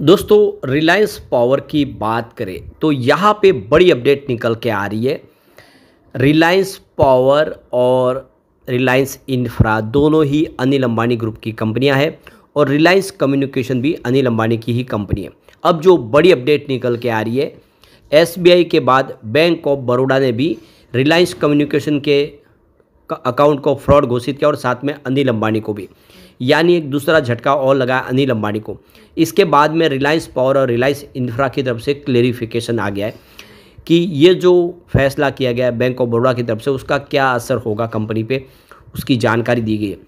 दोस्तों रिलायंस पावर की बात करें तो यहाँ पे बड़ी अपडेट निकल के आ रही है। रिलायंस पावर और रिलायंस इंफ्रा दोनों ही अनिल अंबानी ग्रुप की कंपनियां हैं और रिलायंस कम्युनिकेशन भी अनिल अंबानी की ही कंपनी है। अब जो बड़ी अपडेट निकल के आ रही है, एसबीआई के बाद बैंक ऑफ बड़ौदा ने भी रिलायंस कम्युनिकेशन के अकाउंट को फ्रॉड घोषित किया और साथ में अनिल अंबानी को भी, यानी एक दूसरा झटका और लगा अनिल अंबानी को। इसके बाद में रिलायंस पावर और रिलायंस इंफ्रा की तरफ से क्लेरिफिकेशन आ गया है कि ये जो फैसला किया गया है बैंक ऑफ बड़ौदा की तरफ से उसका क्या असर होगा कंपनी पे, उसकी जानकारी दी गई है।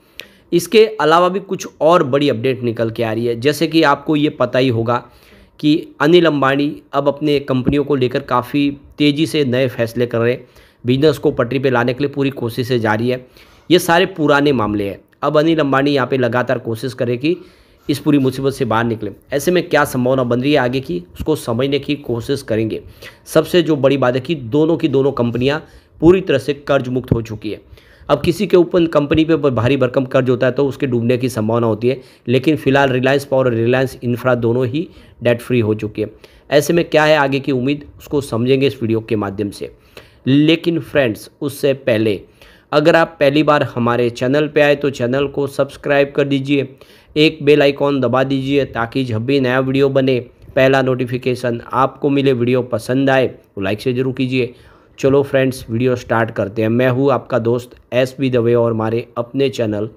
इसके अलावा भी कुछ और बड़ी अपडेट निकल के आ रही है। जैसे कि आपको ये पता ही होगा कि अनिल अंबानी अब अपने कंपनियों को लेकर काफ़ी तेज़ी से नए फैसले कर रहे हैं, बिजनेस को पटरी पे लाने के लिए पूरी कोशिशें जारी है। ये सारे पुराने मामले हैं। अब अनिल अंबानी यहाँ पे लगातार कोशिश करे कि इस पूरी मुसीबत से बाहर निकले। ऐसे में क्या संभावना बन रही है आगे की, उसको समझने की कोशिश करेंगे। सबसे जो बड़ी बात है कि दोनों की दोनों कंपनियां पूरी तरह से कर्ज मुक्त हो चुकी है। अब किसी के ऊपर कंपनी पे भारी भरकम कर्ज होता है तो उसके डूबने की संभावना होती है, लेकिन फिलहाल रिलायंस पावर और रिलायंस इंफ्रा दोनों ही डेट फ्री हो चुकी है। ऐसे में क्या है आगे की उम्मीद, उसको समझेंगे इस वीडियो के माध्यम से। लेकिन फ्रेंड्स, उससे पहले अगर आप पहली बार हमारे चैनल पे आए तो चैनल को सब्सक्राइब कर दीजिए, एक बेल आइकॉन दबा दीजिए ताकि जब भी नया वीडियो बने पहला नोटिफिकेशन आपको मिले। वीडियो पसंद आए तो लाइक से ज़रूर कीजिए। चलो फ्रेंड्स, वीडियो स्टार्ट करते हैं। मैं हूँ आपका दोस्त एस.बी. दवे और हमारे अपने चैनल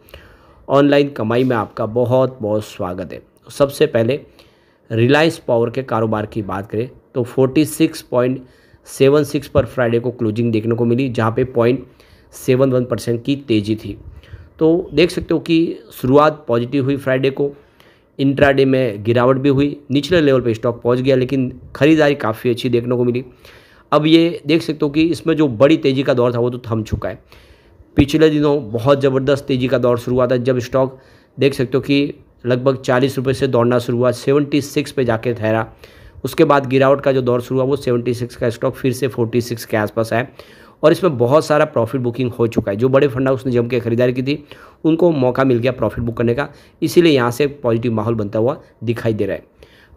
ऑनलाइन कमाई में आपका बहुत बहुत स्वागत है। सबसे पहले रिलायंस पावर के कारोबार की बात करें तो 46.76 पर फ्राइडे को क्लोजिंग देखने को मिली, जहाँ पे 0.71% की तेज़ी थी। तो देख सकते हो कि शुरुआत पॉजिटिव हुई फ्राइडे को, इंट्राडे में गिरावट भी हुई, निचले लेवल पे स्टॉक पहुंच गया, लेकिन खरीदारी काफ़ी अच्छी देखने को मिली। अब ये देख सकते हो कि इसमें जो बड़ी तेज़ी का दौर था वो तो थम चुका है। पिछले दिनों बहुत ज़बरदस्त तेज़ी का दौर शुरू हुआ था, जब स्टॉक देख सकते हो कि लगभग 40 रुपये से दौड़ना शुरू हुआ, 76 पे जाके ठहरा। उसके बाद गिरावट का जो दौर शुरू हुआ वो 76 का स्टॉक फिर से 46 के आसपास आया और इसमें बहुत सारा प्रॉफिट बुकिंग हो चुका है। जो बड़े फंड हाउस ने जम के खरीदारी की थी उनको मौका मिल गया प्रॉफिट बुक करने का, इसीलिए यहाँ से पॉजिटिव माहौल बनता हुआ दिखाई दे रहा है।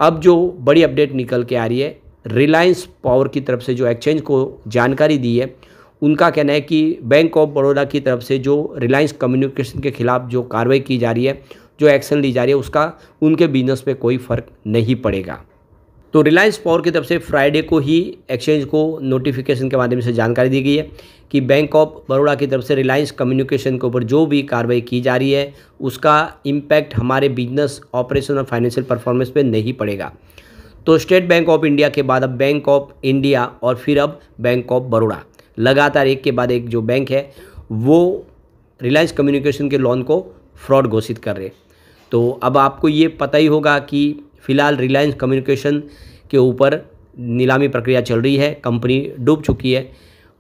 अब जो बड़ी अपडेट निकल के आ रही है, रिलायंस पावर की तरफ से जो एक्सचेंज को जानकारी दी है, उनका कहना है कि बैंक ऑफ बड़ौदा की तरफ से जो रिलायंस कम्युनिकेशन के खिलाफ जो कार्रवाई की जा रही है, जो एक्शन ली जा रही है, उसका उनके बिजनेस पे कोई फ़र्क नहीं पड़ेगा। तो रिलायंस पावर की तरफ से फ्राइडे को ही एक्सचेंज को नोटिफिकेशन के माध्यम से जानकारी दी गई है कि बैंक ऑफ बड़ौदा की तरफ से रिलायंस कम्युनिकेशन के ऊपर जो भी कार्रवाई की जा रही है उसका इम्पैक्ट हमारे बिजनेस ऑपरेशन और फाइनेंशियल परफॉर्मेंस पे नहीं पड़ेगा। तो स्टेट बैंक ऑफ इंडिया के बाद अब बैंक ऑफ इंडिया और फिर अब बैंक ऑफ बड़ौदा, लगातार एक के बाद एक जो बैंक है वो रिलायंस कम्युनिकेशन के लोन को फ्रॉड घोषित कर रहे हैं। तो अब आपको ये पता ही होगा कि फिलहाल रिलायंस कम्युनिकेशन के ऊपर नीलामी प्रक्रिया चल रही है, कंपनी डूब चुकी है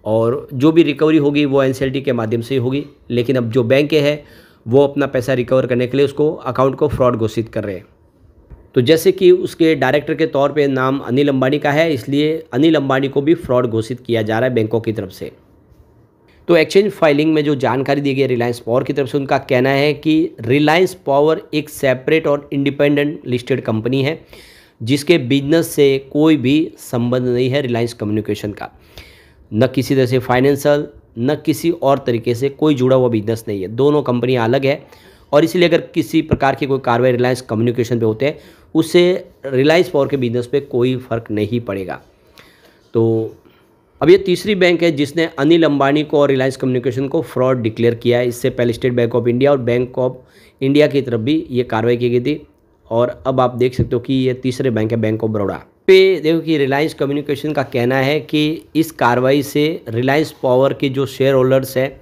और जो भी रिकवरी होगी वो एनसीएलटी के माध्यम से ही होगी। लेकिन अब जो बैंक है वो अपना पैसा रिकवर करने के लिए उसको अकाउंट को फ्रॉड घोषित कर रहे हैं। तो जैसे कि उसके डायरेक्टर के तौर पे नाम अनिल अंबानी का है, इसलिए अनिल अंबानी को भी फ्रॉड घोषित किया जा रहा है बैंकों की तरफ से। तो एक्सचेंज फाइलिंग में जो जानकारी दी गई है रिलायंस पावर की तरफ से, उनका कहना है कि रिलायंस पावर एक सेपरेट और इंडिपेंडेंट लिस्टेड कंपनी है जिसके बिजनेस से कोई भी संबंध नहीं है रिलायंस कम्युनिकेशन का, न किसी तरह से फाइनेंशियल न किसी और तरीके से कोई जुड़ा हुआ बिजनेस नहीं है। दोनों कंपनियां अलग है और इसलिए अगर किसी प्रकार की कोई कार्रवाई रिलायंस कम्युनिकेशन पे होते हैं उससे रिलायंस पावर के बिजनेस पे कोई फ़र्क नहीं पड़ेगा। तो अब ये तीसरी बैंक है जिसने अनिल अंबानी को और रिलायंस कम्युनिकेशन को फ्रॉड डिक्लेयर किया है। इससे पहले स्टेट बैंक ऑफ इंडिया और बैंक ऑफ इंडिया की तरफ भी ये कार्रवाई की गई थी और अब आप देख सकते हो कि ये तीसरे बैंक है बैंक ऑफ बड़ौदा पे। देखो कि रिलायंस कम्युनिकेशन का कहना है कि इस कार्रवाई से रिलायंस पावर के जो शेयर होल्डर्स है,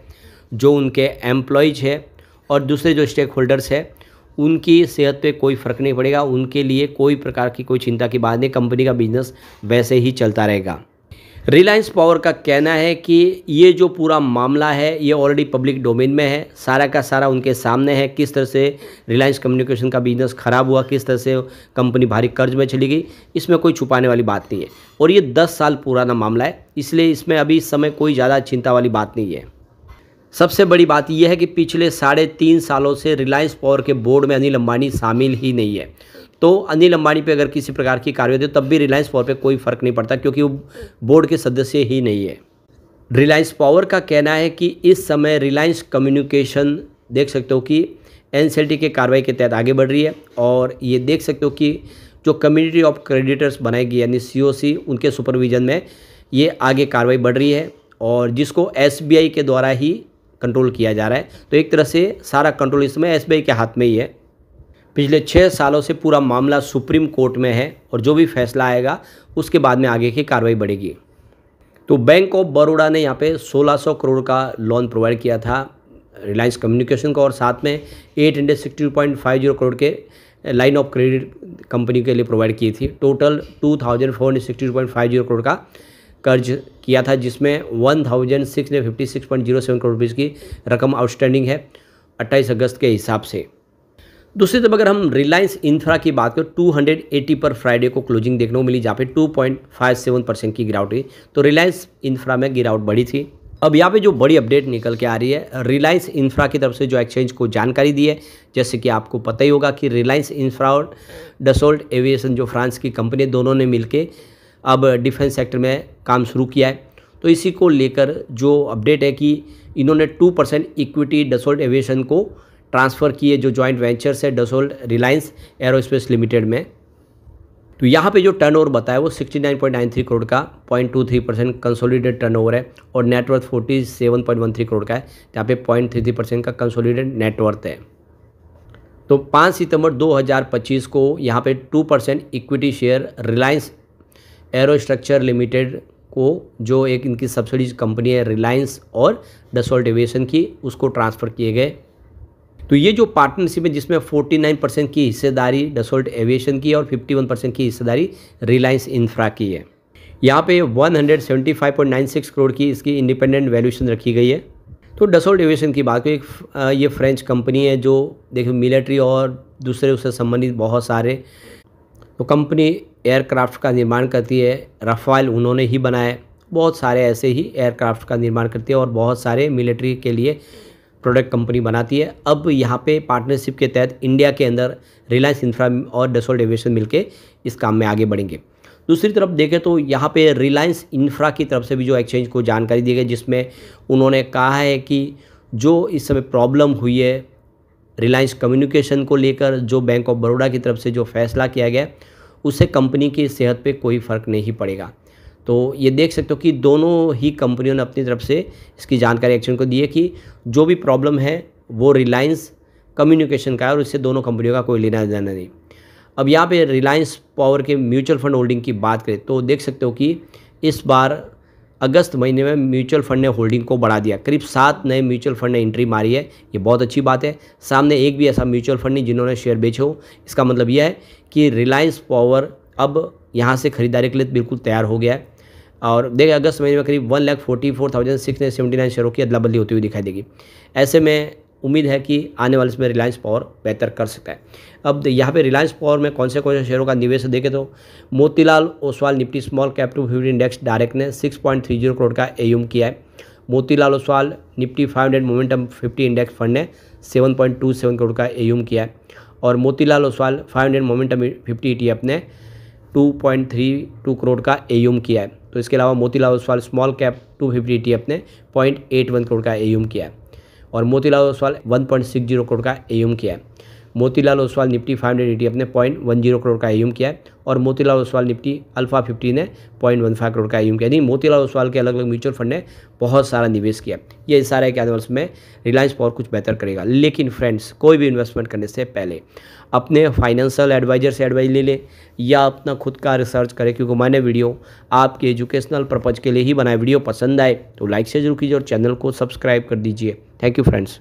जो उनके एम्प्लॉयज़ है और दूसरे जो स्टेक होल्डर्स है, उनकी सेहत पे कोई फ़र्क नहीं पड़ेगा। उनके लिए कोई प्रकार की कोई चिंता की बात नहीं, कंपनी का बिजनेस वैसे ही चलता रहेगा। रिलायंस पावर का कहना है कि ये जो पूरा मामला है ये ऑलरेडी पब्लिक डोमेन में है, सारा का सारा उनके सामने है। किस तरह से रिलायंस कम्युनिकेशन का बिजनेस ख़राब हुआ, किस तरह से कंपनी भारी कर्ज में चली गई, इसमें कोई छुपाने वाली बात नहीं है और ये 10 साल पुराना मामला है, इसलिए इसमें अभी इस समय कोई ज़्यादा चिंता वाली बात नहीं है। सबसे बड़ी बात यह है कि पिछले 3.5 सालों से रिलायंस पावर के बोर्ड में अनिल अंबानी शामिल ही नहीं है। तो अनिल अंबानी पे अगर किसी प्रकार की कार्रवाई होती है तब भी रिलायंस पावर पे कोई फ़र्क नहीं पड़ता, क्योंकि वो बोर्ड के सदस्य ही नहीं है। रिलायंस पावर का कहना है कि इस समय रिलायंस कम्युनिकेशन देख सकते हो कि एनसीएलटी के कार्रवाई के तहत आगे बढ़ रही है, और ये देख सकते हो कि जो कम्युनिटी ऑफ क्रेडिटर्स बनाएगी यानी सीओसी, उनके सुपरविजन में ये आगे कार्रवाई बढ़ रही है, और जिसको एसबीआई के द्वारा ही कंट्रोल किया जा रहा है। तो एक तरह से सारा कंट्रोल इस समय एसबीआई के हाथ में ही है। पिछले 6 सालों से पूरा मामला सुप्रीम कोर्ट में है, और जो भी फैसला आएगा उसके बाद में आगे की कार्रवाई बढ़ेगी। तो बैंक ऑफ बड़ौदा ने यहाँ पे 1600 करोड़ का लोन प्रोवाइड किया था रिलायंस कम्युनिकेशन को, और साथ में 862.50 करोड़ के लाइन ऑफ क्रेडिट कंपनी के लिए प्रोवाइड की थी। टोटल 2462.50 करोड़ का कर्ज किया था, जिसमें 1656.07 करोड़ रुपीज़ की रकम आउटस्टैंडिंग है 28 अगस्त के हिसाब से। दूसरी तरफ अगर हम रिलायंस इंफ्रा की बात करें, 280 पर फ्राइडे को क्लोजिंग देखने को मिली, जहाँ पे 2.57% की गिरावट हुई। तो रिलायंस इंफ्रा में गिरावट बढ़ी थी। अब यहाँ पे जो बड़ी अपडेट निकल के आ रही है, रिलायंस इंफ्रा की तरफ से जो एक्सचेंज को जानकारी दी है, जैसे कि आपको पता ही होगा कि रिलायंस इंफ्रा और डसोल्ट एविएशन जो फ्रांस की कंपनी, दोनों ने मिलके अब डिफेंस सेक्टर में काम शुरू किया है। तो इसी को लेकर जो अपडेट है कि इन्होंने 2% इक्विटी डसोल्ट एविएशन को ट्रांसफ़र किए, जो जॉइंट वेंचर्स है डसोल्ट रिलायंस एरोस्पेस लिमिटेड में। तो यहाँ पे जो टर्नओवर बताया वो 69.93 करोड़ का 0.23% कंसोलिडेटेड टर्नओवर है, और नेटवर्थ 47.13 करोड़ का है, जहाँ पे 0.33% का कंसोलिडेटेड नेटवर्थ है। तो 5 सितंबर 2025 को यहाँ पे 2% इक्विटी शेयर रिलायंस एरोस्ट्रक्चर लिमिटेड को, जो एक इनकी सब्सिडीज कंपनी है रिलायंस और डसोल्ट एविएशन की, उसको ट्रांसफ़र किए गए। तो ये जो पार्टनरशिप है जिसमें 49% की हिस्सेदारी डसोल्ट एविएशन की है और 51% की हिस्सेदारी रिलायंस इंफ्रा की है। यहाँ पे 175.96 करोड़ की इसकी इंडिपेंडेंट वैल्यूएशन रखी गई है। तो डसोल्ट एविएशन की बात करें, ये फ्रेंच कंपनी है जो देखिए मिलिट्री और दूसरे उससे संबंधित बहुत सारे, तो कंपनी एयरक्राफ्ट का निर्माण करती है। रफाल उन्होंने ही बनाया, बहुत सारे ऐसे ही एयरक्राफ्ट का निर्माण करती है और बहुत सारे मिलिट्री के लिए प्रोडक्ट कंपनी बनाती है। अब यहाँ पे पार्टनरशिप के तहत इंडिया के अंदर रिलायंस इंफ्रा और डसोल्ट एविएशन मिलके इस काम में आगे बढ़ेंगे। दूसरी तरफ देखें तो यहाँ पे रिलायंस इंफ्रा की तरफ से भी जो एक्सचेंज को जानकारी दी गई, जिसमें उन्होंने कहा है कि जो इस समय प्रॉब्लम हुई है रिलायंस कम्युनिकेशन को लेकर, जो बैंक ऑफ बड़ौदा की तरफ से जो फैसला किया गया, उससे कंपनी की सेहत पे कोई फ़र्क नहीं पड़ेगा। तो ये देख सकते हो कि दोनों ही कंपनियों ने अपनी तरफ से इसकी जानकारी एक्शन को दी है कि जो भी प्रॉब्लम है वो रिलायंस कम्युनिकेशन का है, और इससे दोनों कंपनियों का कोई लेना देना नहीं। अब यहाँ पे रिलायंस पावर के म्यूचुअल फंड होल्डिंग की बात करें तो देख सकते हो कि इस बार अगस्त महीने में म्यूचुअल फंड ने होल्डिंग को बढ़ा दिया। करीब 7 नए म्यूचुअल फंड ने एंट्री मारी है, ये बहुत अच्छी बात है। सामने एक भी ऐसा म्यूचुअल फंड नहीं जिन्होंने शेयर बेचे हो। इसका मतलब यह है कि रिलायंस पावर अब यहाँ से खरीदारी के लिए बिल्कुल तैयार हो गया है। और देखिए अगस्त महीने में करीब 1,44,679 शेयरों की अदला बदली होती हुई दिखाई देगी। ऐसे में उम्मीद है कि आने वाले समय रिलायंस पावर बेहतर कर सकता है। अब यहाँ पे रिलायंस पावर में कौन से शेयरों का निवेश देखें तो Motilal Oswal Nifty small cap 250 index direct ने 6.30 करोड़ का एयूम किया है। Motilal Oswal Nifty 500 momentum 50 index fund ने 7.27 करोड़ का एयूम किया है, और मोतीलाल ओसवाल 500 मोमेंटम 50 ETF ने 2.32 करोड़ का एयूम किया है। तो इसके अलावा Motilal Oswal small cap 250 ETF ने 0.81 करोड़ का एयूम किया है, और मोतीलाल ओसवाल 1.60 करोड़ का एयूम किया है। मोतीलाल ओसवाल निफ्टी 500 ETF ने 0.10 करोड़ का एयूम किया है, और मोतीलाल ओसवाल निफ्टी अल्फा 50 ने 0.15 करोड़ का एयूम किया। यानी मोतीलाल ओसवाल के अलग अलग म्यूचुअल फंड ने बहुत सारा निवेश किया। ये इशारा है कि आने वाले समय रिलायंस पावर कुछ बेहतर करेगा। लेकिन फ्रेंड्स, कोई भी इन्वेस्टमेंट करने से पहले अपने फाइनेंशियल एडवाइजर से एडवाइस ले लें या अपना खुद का रिसर्च करें, क्योंकि मैंने वीडियो आपके एजुकेशनल पर्पज़ के लिए ही बनाया। वीडियो पसंद आए तो लाइक से जरूर कीजिए और चैनल को सब्सक्राइब कर दीजिए। Thank you friends.